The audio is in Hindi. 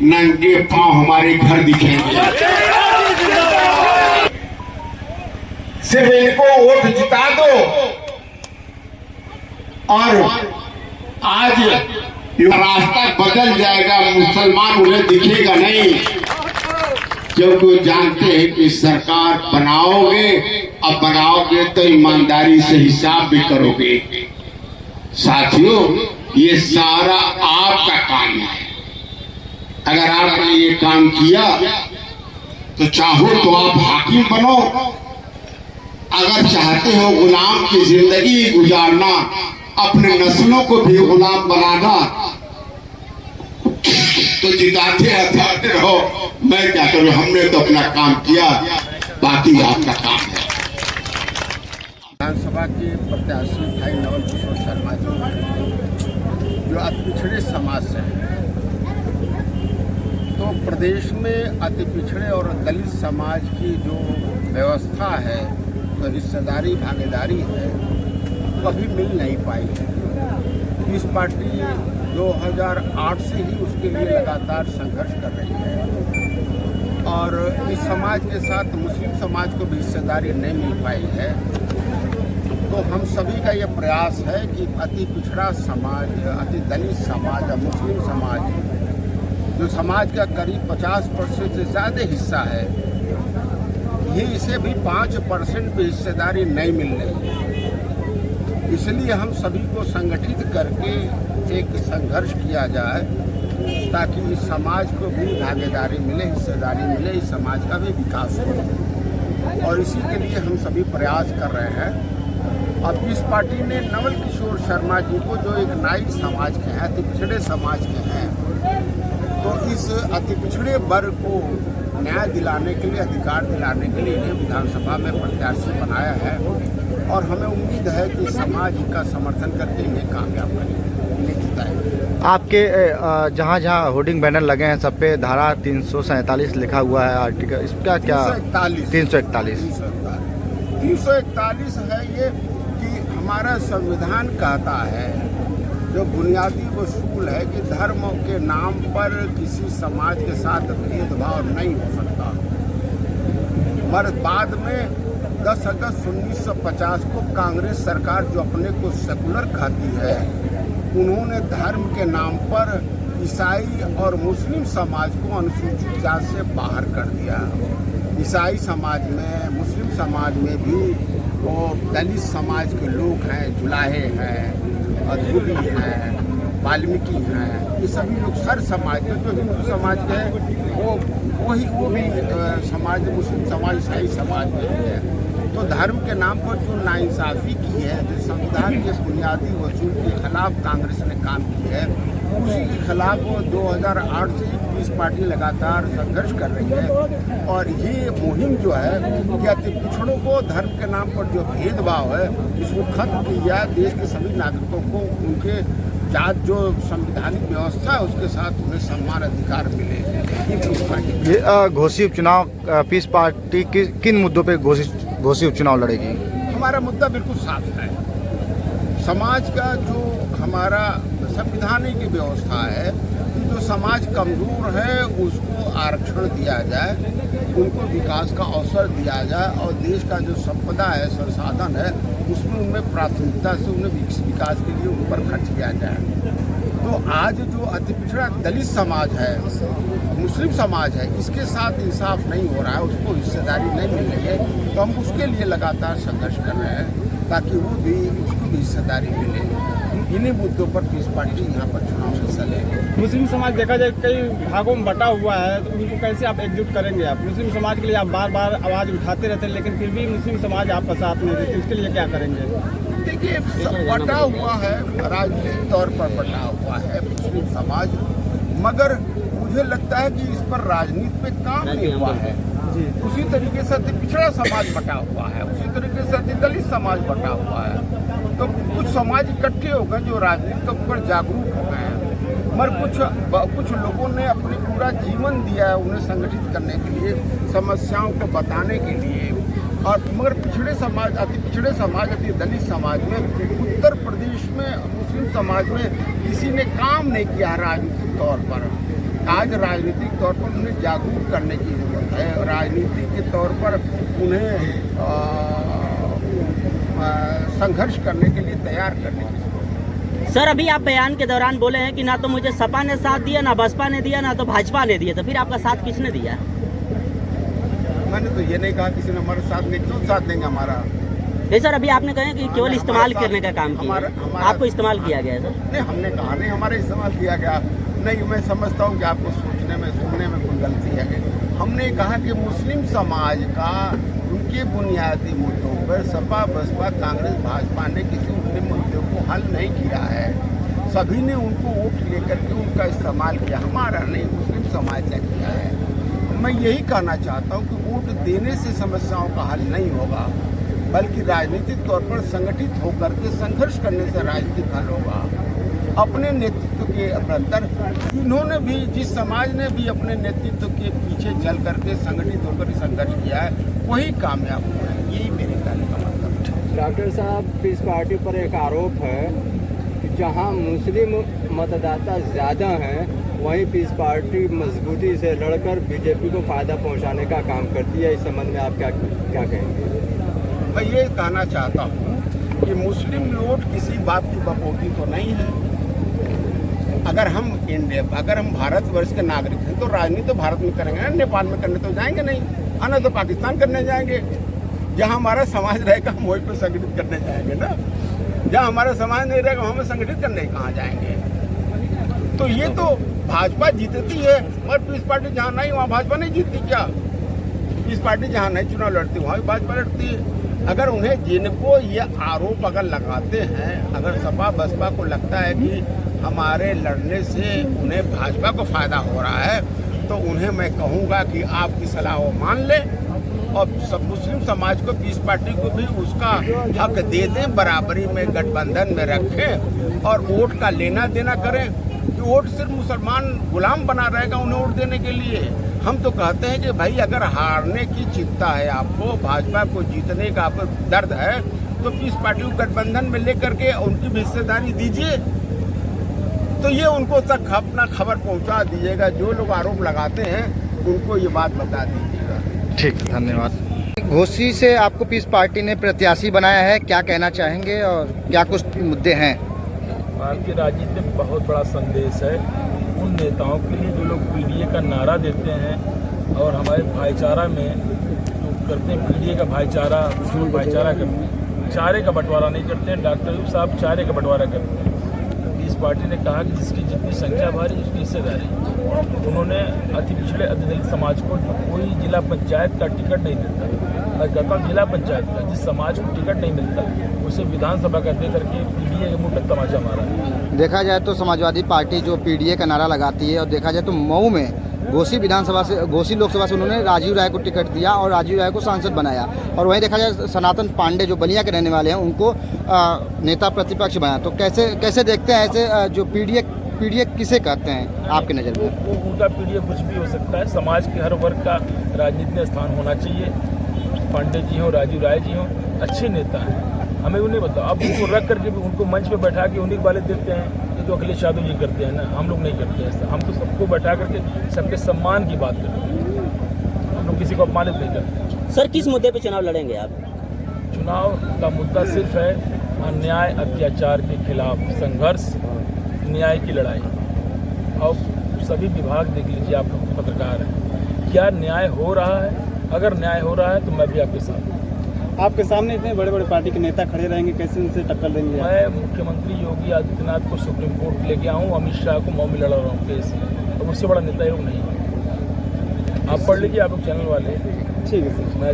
नंगे पांव हमारे घर दिखेंगे। सिर्फ इनको वोट जिता दो और आज रास्ता बदल जाएगा। मुसलमान उन्हें दिखेगा नहीं, क्योंकि वो जानते हैं कि सरकार बनाओगे, अब बनाओगे तो ईमानदारी से हिसाब भी करोगे। साथियों, ये सारा आपका काम है। अगर आपने ये काम किया तो चाहो तो आप हाकिम बनो, अगर चाहते हो गुलाम की जिंदगी गुजारना, अपने नस्लों को भी गुलाम बनाना, तो जिताते हटाते रहो। मैं क्या करूं, हमने तो अपना काम किया, बाकी आपका काम है। विधानसभा के प्रत्याशी भाई नवल किशोर शर्मा जी जो अति पिछड़े समाज से हैं, तो प्रदेश में अति पिछड़े और दलित समाज की जो व्यवस्था है, तो हिस्सेदारी भागीदारी है, कभी मिल नहीं पाई है। इस पार्टी 2008 से ही उसके लिए लगातार संघर्ष कर रही है और इस समाज के साथ मुस्लिम समाज को भी हिस्सेदारी नहीं मिल पाई है। तो हम सभी का ये प्रयास है कि अति पिछड़ा समाज, अति दलित समाज और मुस्लिम समाज, जो समाज का करीब 50% से ज़्यादा हिस्सा है, ये इसे भी 5% भी हिस्सेदारी नहीं मिल रही है। इसलिए हम सभी को संगठित करके एक संघर्ष किया जाए ताकि इस समाज को भी भागीदारी मिले, हिस्सेदारी मिले, इस समाज का भी विकास हो। और इसी के लिए हम सभी प्रयास कर रहे हैं। अब इस पार्टी ने नवल किशोर शर्मा जी को, जो एक नाई समाज के हैं, अति पिछड़े समाज के हैं, तो इस अति पिछड़े वर्ग को न्याय दिलाने के लिए, अधिकार दिलाने के लिए इन्हें विधानसभा में प्रत्याशी बनाया है और हमें उम्मीद है कि समाज इनका समर्थन करके इन्हें कामयाब करेंगे, इन्हें जिताएंगे। आपके जहाँ जहाँ होर्डिंग बैनर लगे हैं सब पे धारा 347 लिखा हुआ है, आर्टिकल इसका क्या? 341 है ये कि हमारा संविधान कहता है, जो बुनियादी उसूल है कि धर्म के नाम पर किसी समाज के साथ भेदभाव नहीं हो सकता। मगर बाद में 10 अगस्त 1950 को कांग्रेस सरकार, जो अपने को सेकुलर कहती है, उन्होंने धर्म के नाम पर ईसाई और मुस्लिम समाज को अनुसूचित जाति से बाहर कर दिया। ईसाई समाज में, मुस्लिम समाज में भी वो दलित समाज के लोग हैं, जुलाहे हैं, अधूरी हैं, वाल्मीकि हैं, ये सभी लोग हर समाज के, जो हिंदू समाज के हैं वो भी समाज, मुस्लिम समाज, ईसाई समाज में भी है। तो धर्म के नाम पर जो नाइंसाफ़ी की है, जो संविधान के बुनियादी उसूल के खिलाफ कांग्रेस ने काम की है, उसी के खिलाफ 2008 से इस पार्टी लगातार संघर्ष कर रही है। और ये मुहिम जो है कि अति पिछड़ों को धर्म के नाम पर जो भेदभाव है, इसको खत्म किया, देश के सभी नागरिकों को उनके जात जो संवैधानिक व्यवस्था है उसके साथ उन्हें सम्मान अधिकार मिले। ये घोषित उपचुनाव पीस पार्टी किन मुद्दों पे घोषित उपचुनाव लड़ेगी? हमारा मुद्दा बिल्कुल साफ है। समाज का जो हमारा संवैधानिक व्यवस्था है, जो समाज कमजोर है उसको आरक्षण दिया जाए, उनको विकास का अवसर दिया जाए और देश का जो संपदा है, संसाधन है, उसमें उनमें प्राथमिकता से उन्हें विकास के लिए उन पर खर्च किया जाए। तो आज जो अति पिछड़ा दलित समाज है, मुस्लिम समाज है, इसके साथ इंसाफ नहीं हो रहा है, उसको हिस्सेदारी नहीं मिल रही है, तो हम उसके लिए लगातार संघर्ष कर रहे हैं ताकि वो भी, उसको भी हिस्सेदारी मिले। इन्हीं मुद्दों पर पीस पार्टी यहाँ पर चुनाव में हिस्सा ले रही है। मुस्लिम समाज देखा जाए कई भागों में बटा हुआ है, तो उनको कैसे आप एकजुट करेंगे? आप मुस्लिम समाज के लिए आप बार बार आवाज़ उठाते रहते हैं, लेकिन फिर भी मुस्लिम समाज आपका साथ नहीं देती, उसके लिए क्या करेंगे? देखिए, बटा हुआ है, राजनीतिक तौर पर बटा हुआ है मुस्लिम समाज, मगर मुझे लगता है कि इस पर राजनीति पे काम नहीं हुआ है। उसी तरीके से अति पिछड़ा समाज बटा हुआ है, उसी तरीके से अति दलित समाज बटा हुआ है। तो कुछ समाज इकट्ठे हो गए जो राजनीति के ऊपर जागरूक हो गए हैं, मगर कुछ लोगों ने अपने पूरा जीवन दिया है उन्हें संगठित करने के लिए, समस्याओं को बताने के लिए। और मगर पिछड़े समाज, अति पिछड़े समाज, अति दलित समाज में, उत्तर प्रदेश में मुस्लिम समाज में किसी ने काम नहीं किया राजनीतिक तौर पर। आज राजनीतिक तौर पर उन्हें जागरूक करने की जरूरत है। राजनीति के तौर पर उन्हें संघर्ष करने के लिए तैयार करने की जरूरत है। सर, अभी आप बयान के दौरान बोले हैं कि ना तो मुझे सपा ने साथ दिया, ना बसपा ने दिया, ना तो भाजपा ने दिया, तो फिर आपका साथ किसने दिया? मैंने तो ये नहीं कहा किसी ने हमारे साथ नहीं, क्यों साथ देंगे हमारा? नहीं सर, अभी आपने कहा कि केवल इस्तेमाल करने का काम किया है। आपको इस्तेमाल किया गया है सर? नहीं, हमने कहा नहीं हमारा इस्तेमाल किया गया। नहीं, मैं समझता हूँ कि आपको सोचने में सुनने में कोई गलती है। हमने कहा कि मुस्लिम समाज का उनके बुनियादी मुद्दों पर सपा बसपा कांग्रेस भाजपा ने किसी उनके मुद्दों को हल नहीं किया है। सभी ने उनको वोट लेकर के उनका इस्तेमाल किया, हमारा नहीं, मुस्लिम समाज ने किया है। मैं यही कहना चाहता हूँ कि वोट देने से समस्याओं का हल नहीं होगा, बल्कि राजनीतिक तौर पर संगठित होकर के संघर्ष करने से राजनीतिक हल होगा। अपने नेतृत्व के अंदर इन्होंने भी, जिस समाज ने भी अपने नेतृत्व के पीछे चल करके संगठित होकर संघर्ष किया है, वही कामयाब हुआ है। यही मेरे कहने का मतलब है। डॉक्टर साहब, पीस पार्टी पर एक आरोप है कि जहां मुस्लिम मतदाता ज़्यादा हैं, वहीं पीस पार्टी मजबूती से लड़कर बीजेपी को फायदा पहुंचाने का काम करती है। इस संबंध में आप क्या कहेंगे? मैं ये कहना चाहता हूँ कि मुस्लिम वोट किसी बात की बपोती तो नहीं है। अगर हम भारतवर्ष के नागरिक हैं तो राजनीति तो भारत में करेंगे ना, नेपाल में करने तो जाएंगे नहीं, आना तो पाकिस्तान करने जाएंगे। जहाँ हमारा समाज रहेगा हम वहीं पर संगठित करने जाएंगे ना। जहाँ हमारा समाज नहीं रहेगा हमें संगठित करने कहाँ जाएंगे? तो ये तो भाजपा जीतती है, और पीस पार्टी जहाँ नहीं वहाँ भाजपा नहीं जीतती क्या? पीस पार्टी जहाँ नहीं चुनाव लड़ती वहाँ भी भाजपा लड़ती है। अगर उन्हें, जिनको ये आरोप अगर लगाते हैं, अगर सपा बसपा को लगता है कि हमारे लड़ने से उन्हें भाजपा को फायदा हो रहा है, तो उन्हें मैं कहूँगा कि आपकी सलाह वो मान ले और सब मुस्लिम समाज को, पीस पार्टी को भी उसका हक दे दें, बराबरी में गठबंधन में रखें और वोट का लेना देना करें। कि वोट सिर्फ मुसलमान गुलाम बना रहेगा उन्हें वोट देने के लिए। हम तो कहते हैं कि भाई अगर हारने की चिंता है आपको, भाजपा को जीतने का आपको दर्द है, तो पीस पार्टी को गठबंधन में लेकर के उनकी भी हिस्सेदारी दीजिए। तो ये उनको तक अपना खबर पहुंचा दीजिएगा। जो लोग आरोप लगाते हैं उनको ये बात बता दीजिएगा। ठीक है, धन्यवाद। घोसी से आपको पीस पार्टी ने प्रत्याशी बनाया है, क्या कहना चाहेंगे और क्या कुछ मुद्दे हैं? भारतीय राजनीति में बहुत बड़ा संदेश है उन नेताओं के लिए जो लोग पीडीए का नारा देते हैं और हमारे भाईचारा में जो करते हैं, पीडीए का भाईचारा, मुस्लिम भाईचारा करते हैं, चारे का बंटवारा नहीं करते हैं। डॉक्टर यूब साहब चारे का बंटवारा करते हैं। इस पार्टी ने कहा कि जिसकी जितनी संख्या भारी उसकी हिस्सेदारी। उन्होंने अति पिछड़े दलित समाज को जो कोई जिला पंचायत का टिकट नहीं देता, मैं कहता हूँ जिला पंचायत का जिस समाज को टिकट नहीं मिलता उसे विधानसभा का दे करके पीडीए के मुंह तक तमाचा मारा है। देखा जाए तो समाजवादी पार्टी जो पीडीए का नारा लगाती है, और देखा जाए तो मऊ में घोसी विधानसभा से, घोसी लोकसभा से उन्होंने राजीव राय को टिकट दिया और राजीव राय को सांसद बनाया। और वहीं देखा जाए सनातन पांडे जो बलिया के रहने वाले हैं उनको नेता प्रतिपक्ष बनाया। तो कैसे देखते हैं ऐसे जो पीडीए किसे कहते हैं आपके नज़र में? वो उनका पीडीए कुछ भी हो सकता है। समाज के हर वर्ग का राजनीति में स्थान होना चाहिए। पांडे जी हों, राजीव राय जी हों, अच्छे नेता हैं, हमें उन्हें बताओ। अब उनको रख करके भी उनको मंच पे बैठा के उन्हीं वाले देते हैं। ये तो अखिलेश यादव ये करते हैं ना, हम लोग नहीं करते ऐसा। हम तो सबको बैठा करके सबके सम्मान की बात करते हैं, हम लोग किसी को अपमानित नहीं करते। सर, किस मुद्दे पे चुनाव लड़ेंगे आप? चुनाव का मुद्दा सिर्फ है अन्याय अत्याचार के खिलाफ संघर्ष, न्याय की लड़ाई। और सभी विभाग देख लीजिए, आप लोग पत्रकार हैं, क्या न्याय हो रहा है? अगर न्याय हो रहा है तो मैं भी आपके साथ हूं। आपके सामने इतने बड़े बड़े पार्टी के नेता खड़े रहेंगे, कैसे उनसे टक्कर देंगे? मैं मुख्यमंत्री योगी आदित्यनाथ को सुप्रीम कोर्ट लेके आऊँ, अमित शाह को मऊ में लड़ा रहा हूँ केस, और उससे बड़ा नेता ये लोग नहीं है। आप पढ़ लीजिए, आप लोग चैनल वाले। ठीक है सर। मैं